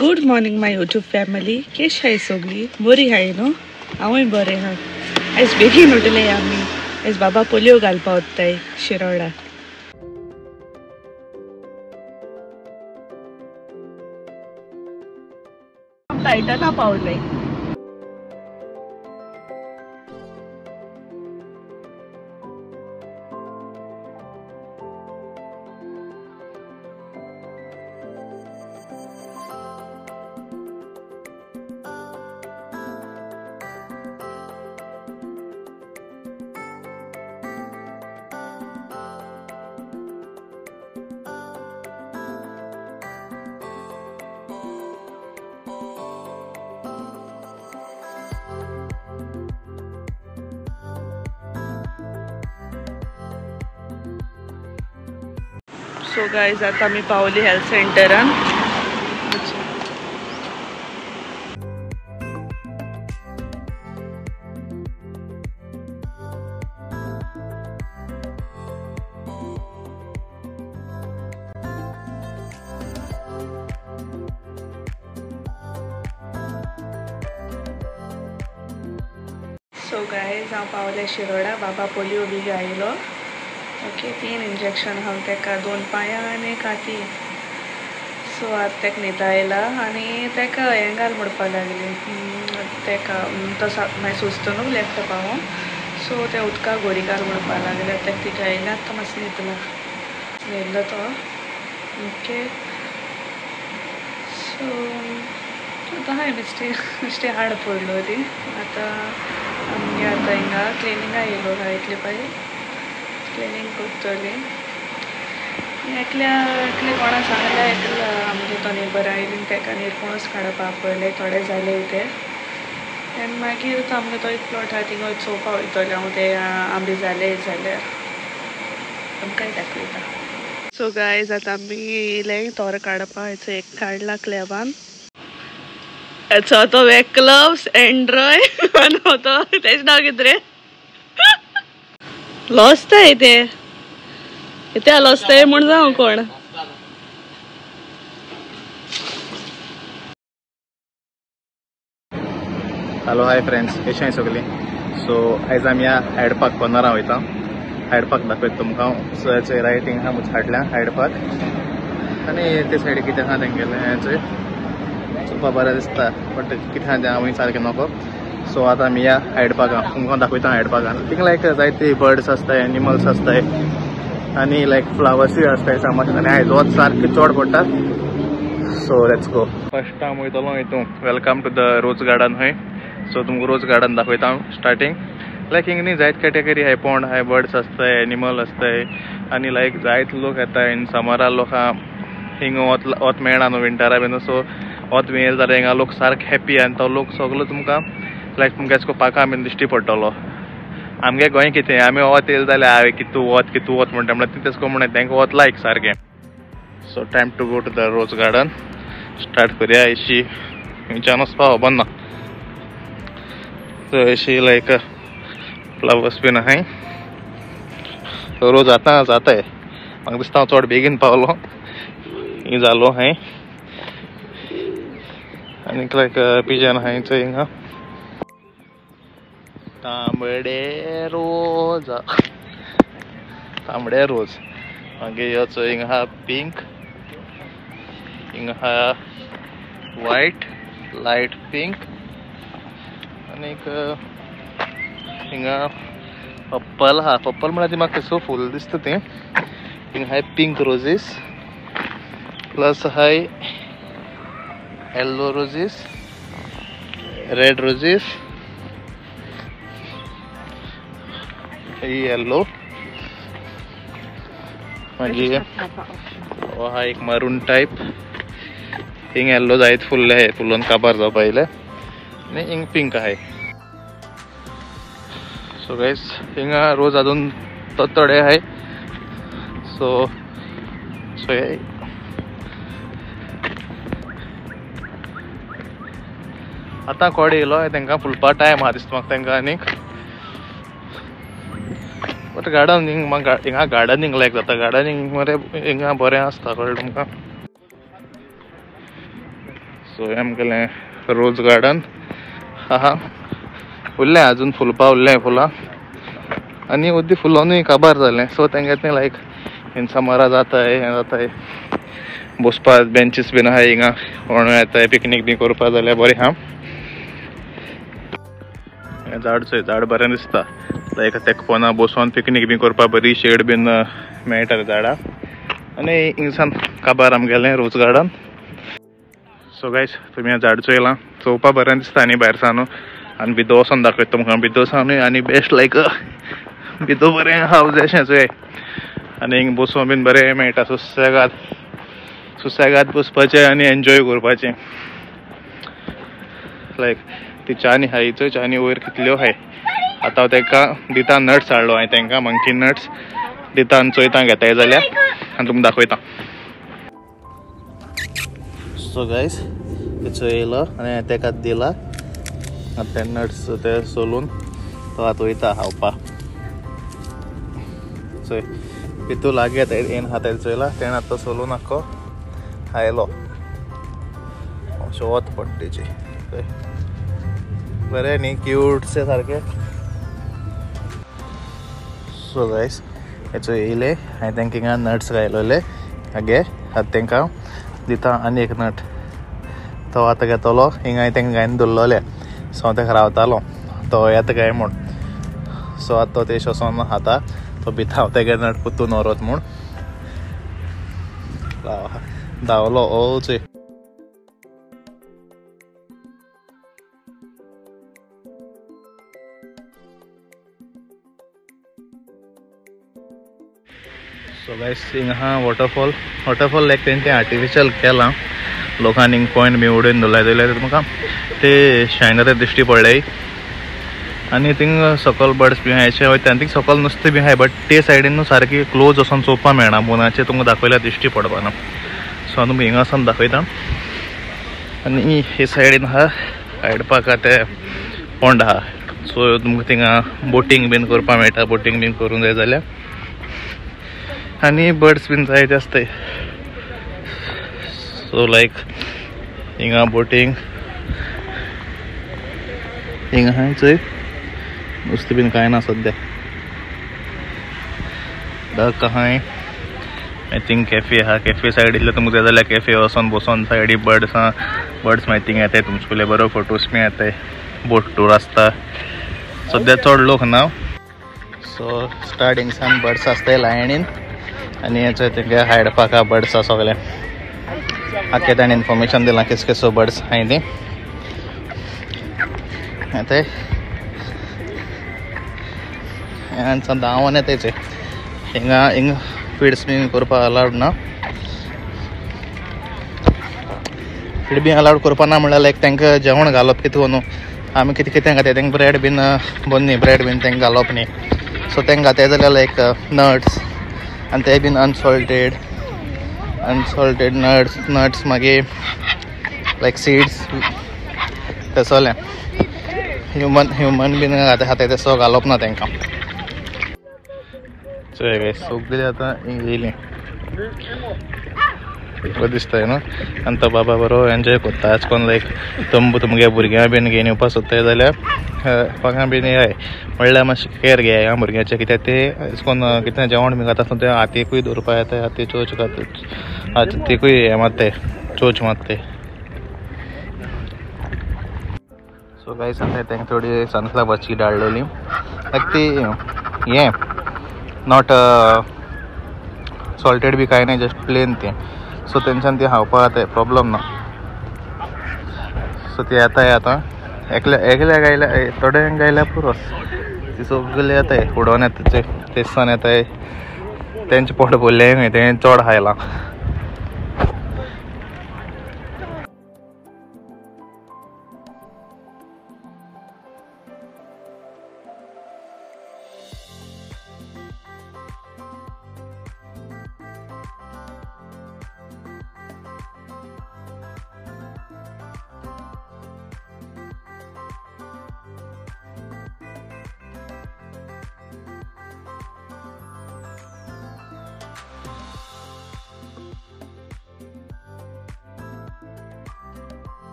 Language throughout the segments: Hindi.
Good morning my YouTube family. केश हाय सगळी बरी हाय न्हू? हांवूय बरें हा. आयज बेगीन उठले आमी. आयज बाबा पोलियो घालपा वताय शिरोडा. फ्लायटान पावले. सो गाइज आता मी पावली हेल्थ सेंटरान. सो गाइज हांव पावले शिरोडा. बाबा पोलियो बी घायलो. ओके 3 इंजेक्शन हांव तेका 2 पांयां आनी एक हाती. सो आतां तेका न्हिदा आयला आनी तेका हें घाल म्हणपा लागली. तेका तो मागीर सुस्त न्हू लॅपटॉप हांव. सो ते उदका घोडी घाल म्हणपा लागले. तेका ती घायला आतां मातसो न्हिदलो तो. ओके सो आतां हाय बेश्टे हाड पडलो ती. आतां आमगे आतां हिंगा क्लिनिंगा येयलो हा. इतले पाय क्लिनिंग करतली. एकले कोणा सांगल्या एकला आमगे तो नेबर आयलीन तेका निरपणूच काडप आपयले थोडे जाले ते. आनी मागीर तो आमगे तो एक प्लॉट आहा थिंगा चोवपा वयतले हांव. ते आंबे जाले जाल्यार आमकांय दाखयता. सो गायज आतां आमी येयले तोर काडपा. हेचो एक काडला क्लेबान. हेचो तो वेक्लव्स एंड्रॉय आनी तो तेजें नांव कितें रे? लॉस्ताय ते लॉस्ताय म्हण जावं कोण. हॅलो हाय फ्रेंड्स, कशें आहाय सगळीं? सो आयज आमी हायड पार्क कॉर्नरां वयता. हायड पार्क दाखयता तुमकां. सो हेचे रायटींग आहा मुझ हाडल्या हायड पार्क. आनी ते सायडीक कितें आहा तेंगेलें हेचें चोवपा बरें दिसता. बट कितें आहा तें हांवूय सारकें नोको. सो आतां आमी या हायड पार्कान तुमकां दाखयता. हायड पार्कान थिंग लायक जायते बर्ड्स आसताय, एनिमल्स आसताय आनी लायक फ्लावर्सूय आसताय सामार. आनी आयज वच सारकें चोड पडटा. So let's go. First time वयतलो हितून. Welcome to the rose garden हय. सो तुमकां रोज गार्डन दाखयता हांव स्टार्टींग. लायक हिंग न्ही जायत कॅटेगरी हाय. पोंड हाय, बर्ड्स आसताय, एनिमल आसताय आनी लायक जायत लोक येताय. इन समरा लोकां हिंग वत मेळना न्हू विंटरा बीन. सो वत मेळ जाल्यार हिंगा लोक सारके हॅप्पी. आनी तो लोक सगलो तुमकां लायक तुमकां एशको पार्कां बीन दिश्टी पडटलो. आमगे गोंय कितें आमी वत येयले जाल्यार हांवें कितू वत म्हणटा म्हळ्यार तेसको म्हणून तांकां वत लायक सारकें. So time to go to the rose garden. Start करुया. अशी हिंच्यान वचपा खबर ना. सो अशी लायक फ्लावर्स बीन आहाय. रोज आतां जाताय. म्हाका दिसता हांव चड बेगीन पावलो. हिंग जालो हाय. आनीक लायक पिजन आहाय हिंगा. तांबडे रोज मागीर ह्योच हिंगा आहा पिंक. हिंगा आहा व्हायट, लायट पिंक आनीक हिंगा पर्पल आहा. पर्पल म्हळ्यार ती म्हाका सो फूल दिसता ती. हिंगा आहाय पिंक रोजीस प्लस आहाय yellow roses, red roses, yellow. मागीर हो आहा एक मरून टायप. हिंग येल्लो जायत फुल्ले आहाय. फुलोन काबार जावपा येयले. आनी हिंग पिंक आहाय. सो गायज हिंगा रोज अजून थोडे आहाय. सो आतां कोड येयलो तांकां फुलपा टायम आहा दिसता म्हाका तांकां. आनीक बट गार्डनिंग म्हाका हिंगा गार्डनिंग लायक जाता. गार्डनिंग मरे हिंगा बरें आसता कळ्ळें तुमकां. सो आमगेलें रोज गार्डन आहा उरलें अजून फुलपा उरलें फुलां आनी उद्दी फुलोनूय काबार जालें. सो तेंगे तें लायक इन समरा जाताय हें जाताय बसपा बेंचीस बीन आहाय हिंगा कोण येताय पिकनीक बी करपा जाल्यार बरें आहा. झाड बरें दिसता लायक तेका पोना बसोन पिकनीक बी करपा बरी शेड बीन मेळटा झाडां आनी हिंगसान काबार आमगेलें रोज गार्डन. सो गायज तुमी हें झाड चोयलां चोवपा बरें दिसता न्ही भायर सावन आनी भितर वचोन दाखयता तुमकां भितर सावनूय आनी बेस्ट लायक भितर बरें हावज अशें चोय आनी हिंग बसोन बीन बरें मेळटा सुसेगाद बसपाचें आनी एन्जॉय करपाचें. लायक ती च्यानी हाय चोय च्यानी वयर कितल्यो हाय. आतां हांव तेका दिता नट्स हाडलो हांवें तेंकां मंकी नट्स दिता आनी चोयता घेताय जाल्यार आनी तुमकां दाखयता. सो गायज ते चोयलो आनी तेका दिला आतां ते नट्स ते सोलून तो आतां वयता खावपा. चोय भितूर लागीं येन आहा तें चोयला तेणें आतां सोलून आख्खो खायलो अशें वत पडटा तेजी. बरें न्ही क्यूटशें सारकें. सो गायज हेचो येयले हांवें तेंकां हिंगा नट्स घायलोले आगे आतां तेंकां दिता आनी एक नट तो आतां घेतलो हिंगा हांवें तेंकां घायन दवरलोले. सो हांव तेका रावतालो तो येता काय म्हूण. सो आतां तो तेश वचोन खाता तो भितर हांव तेगे नट पुतून व्हरोत म्हूण धांवलो ओ चोय. सो गायज हिंगा आहा वॉटरफॉल लायक तेंचे आर्टिफिशियल केलां लोकांनी पॉयंट बी उडोवन दवरलाय जाल्यार तुमकां ते शायन जाता दिश्टी पडल्याय आनी थिंग सकयल बर्ड्स बी आहाय अशें वयता आनी थिंग सकयल नुस्तें बी आहाय बट ते सायडीन न्हू सारकी क्लोज वचोन चोवपा मेळना फोनाचेर तुमकां दाखयल्यार दिश्टी पडपाना. सो हांव तुमकां हिंगा वचोन दाखयता. आनी हे सायडीन आहा हायड ते पोंड आहा सो तुमकां थिंगा बोटींग बीन करपा मेळटा बोटींग बीन करूंक जाय जाल्यार आनी बर्ड्स बीन जायते आसताय. सो लायक हिंगा बोटींग हिंगा आहाय चोय नुस्तें बीन कांय ना सद्या. डक आहाय आय थिंक कॅफे आहा कॅफे सायडीतले तुमकां जाय जाल्यार कॅफे वचोन बसोन सायडीक बर्ड्स मागीर थिंग येताय तुमचे बरो फोटोज बी येताय बोट टूर आसता. सद्या चड लोक ना. सो स्टार्टिंगसान बर्ड्स आसताय लायनीन आनी हेचो तेंगे हायडपाक आहा बर्ड्स आहा सगळे आख्खे ताणें इन्फॉर्मेशन दिलां केसो बर्ड्स हाय ती येताय आनी धांवोन येताय चोय. हिंगा फीड्स बी करपा अलावड ना. फीड बी अलावड करपा ना म्हणल्यार लायक तेंकां जेवण घालप कितें न्हू आमी कितें कितें घाताय तेंकां ब्रेड बीन बन्नी ब्रेड बीन तेंकां घालप न्ही. सो तेंकां घाताय जाल्यार लायक नट्स आनी ते बीन अनसॉल्टेड नट्स मागीर लायक सीड्स तेसोलें ह्युमन बीन खाताय तेसो घालप ना तेंकां. चोय सगळीं आतां येयलीं बरें दिसताय न्हू आनी तो बाबा बरो एन्जॉय करता. अशें करून लायक तुमगे भुरग्यां बीन घेवन येवपा सोदताय जाल्यार पागां बीन येयाय म्हणल्यार मातशें केअर घेयाय भुरग्याचें कित्याक ते अशें करून कितें जेवण बी खाता ते हातीकूय दवरपा येताय हाती चोच हातीकूय हें मारताय चोच मारताय. सो गायज आतां तेंकां थोडी सनफ्लावरची धाडलेली लायक ती हें नॉट सॉल्टेड बी कांय ना जस्ट प्लेन ती. सो तेंच्यान ती खावपा जाताय प्रॉब्लम ना. सो ती येताय आतां एकल्या गायल्या थोड्यांक गायल्यार पुरो ती सगळी येताय उडोवन येता तेसान येताय तेंचे पोट भरलें खंय तें चड खायलां.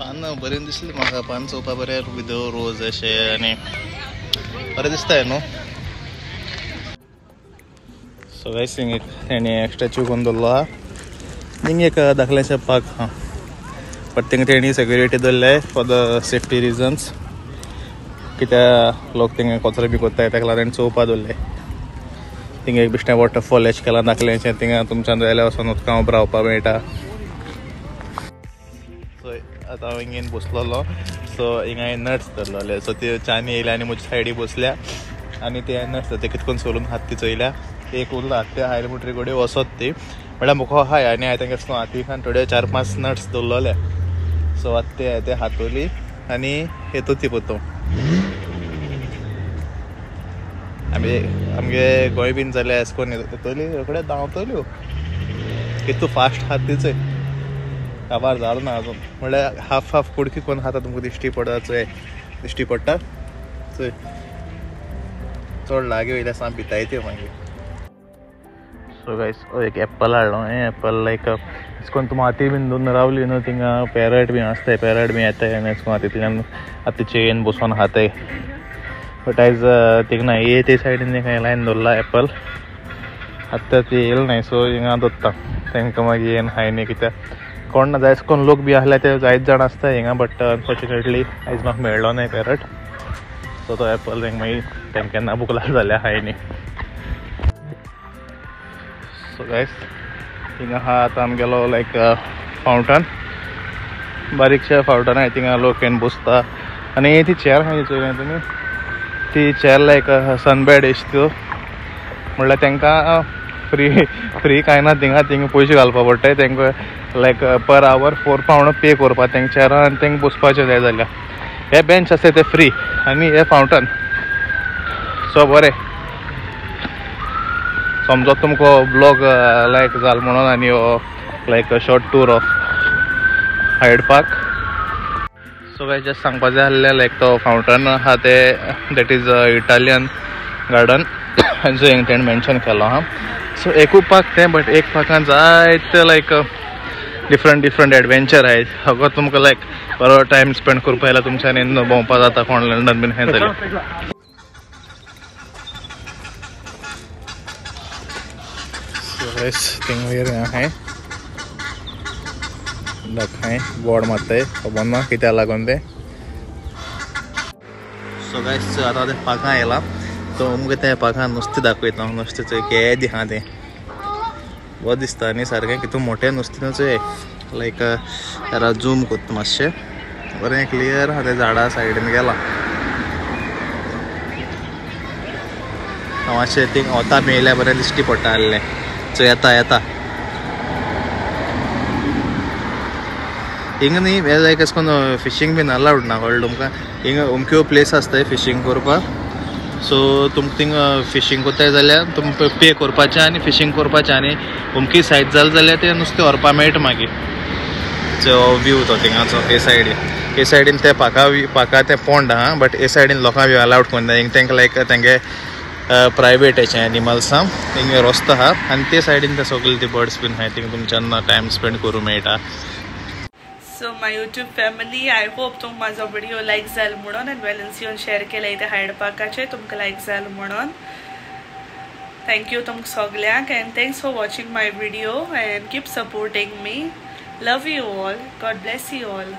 पान बरें दिसलें म्हाका पान चोवपा बरें विदो रोज अशें आनी बरें दिसताय न्हू. सो गायस हिंग एक तेणी स्टॅच्यू करून दवरलो आहा. हिंग एक धाकलेंशें पार्क आहा बट थिंगा तेणी सेक्युरिटी दवरले फॉर द सेफ्टी रिजन्स. कित्या लोक थिंगा कचरो बी कोत्ताय ताका लागून तेणी चोवपा दवरले. थिंगा एक बिश्टें वॉटरफॉल एशें केलां धाकलेंशें. थिंगा तुमच्यान जायल्या वचोन उदकां उबो रावपा मेळटा. सो आतां हांव हिंगेन बसलोलो. सो हिंगा हांवें नट्स धरलेले. सो त्यो च्यानी येयल्या आनी म्हज्या सायडीक बसल्या आनी ते नट्स ते कितकोन सोलून हात ती चोयल्या. एक उरला ते हायले म्हणटरी घोडये वसत ती म्हळ्यार मुखो हाय आनी हांवें तांकां एशें हाती खान थोडे 4-5 नट्स दवरलेले. सो आतां ते हातोली आनी येतो ती पोतो. आमगे गोंय बीन जाल्यार एशें कोन्न येतली रोखडे धांवतल्यो. कितू फास्ट हात तिचय काबार जालो ना अजून. म्हळ्यार हाफ कुडकी कोन्न खाता तुमकां दिश्टी पडटा चोय दिश्टी पडटा चोय चड लागी वयल्या साम भिताय त्यो मागीर. सो गायस एक एप्पल हाडलो. हें एप्पल लायक एशें कोन्न तुमी हाती बीन दोन रावली न्हू थिंगा पॅरट बीन आसताय. पॅरट बीन येताय आनी एशें कोन्न हातींतल्यान हातीचे येवन बसोन खाताय. बट आयज थिंगा ये ते सायडीन एक लायन दवरला एप्पल. आतां ती येयला नाय सो हिंगा दवरता तांकां मागीर येवन हाय न्ही कित्याक कोण ना जायच कोन्न लोक बी आहले ते जायत जाण आसताय हिंगा. बट अनफॉर्च्युनेटली आयज म्हाका मेळ्ळो नाय पॅरट. सो तो एप्पल तांकां मागीर तांकां केन्ना भूक लागली जाल्यार हाय न्ही. सो गायस हिंगा आहा आतां आमगेलो लायक फावंटन बारीकशें फावंटन आहाय. थिंगा लोक येवन बसता आनी ती चॅर आहाय चोयलें तुमी ती चॅर लायक सनबॅड एश त्यो म्हणल्यार तांकां फ्री कांय ना. थिंगा पयशे घालपा पडटाय. तांकां लायक पर आवर 4 पावंड पे करपा तांकां चॅरान आनी तांकां बसपाचें जाय जाल्यार. हे बेंच आसाय ते फ्री आनी हे फावंटन. सो बरें समजो तुमको ब्लॉग लायक जाल म्हणून आनी हो like short tour of Hyde Park. So काय जस्ट सांगपाचें आसलें लायक तो फावंटन आहा ते दॅट इज इटालियन गार्डन जो हिंग तेणें मेन्शन केलो आहा. सो एकूच पार्क तें बट एक पार्कान जायते लायक डिफरंट एडवेंचर आहाय. अगर तुमकां लायक बरो टायम स्पेंड करपा आयला तुमच्यान येवन भोंवपा जाता कोण लंडन बीन हें जाल्यार. थिंग वयर आहाय दाखय बोर्ड मारताय खबर ना कित्याक लागून ते. सो गायस आतां ते पार्कां येयला. तो मुगे त्या पार्कान नुस्तें दाखयता. नुस्तें चोय केदी आहा तें बरें दिसता न्ही सारकें. कितू मोटें नुस्तें चोय लायक जरा झूम कोत्ता मातशें बरें क्लियर आहा. ते झाडां सायडीन गेलां मातशें थिंग वता मेळ्ळ्यार बरें दिश्टी पडटा आहलें. सो येता हिंगा न्ही हे लायक एशें कोन्न फिशींग बीन अलावड ना कळ्ळें तुमकां. हिंगा अमक्यो प्लेस आसताय फिशींग करपाक. सो तुमकां थिंगा फिशींग कोत्ताय जाल्यार तुमकां पे करपाचें आनी फिशींग करपाचें आनी अमकी सायड जालें जाल्यार तें नुस्तें व्हरपा मेळटा मागीर. जो व्यू तो थिंगाचो हे सायडीन ते पाका तें पोंड आहा बट हे सायडीन लोकांक बी अलावड कोन्ना. हिंगा तांकां लायक तेंगे प्रायवेट हेचें एनिमल्स आहा हिंगा रस्तो आहा आनी ते सायडीन ते सगळे ते बर्ड्स बीन आहाय थिंगा तुमच्यान टायम स्पेंड करूं मेळटा. So my YouTube family I hope तुमकां म्हाजो व्हिडिओ लायक जालो म्हणून आनी बॅलन्स येवन शेअर केला इथे हायड पार्काचे तुमकां लायक जालो म्हणून. थँक्यू तुमकां सगल्यांक and thanks for watching my video end keep supporting me. Love you all. God bless you all.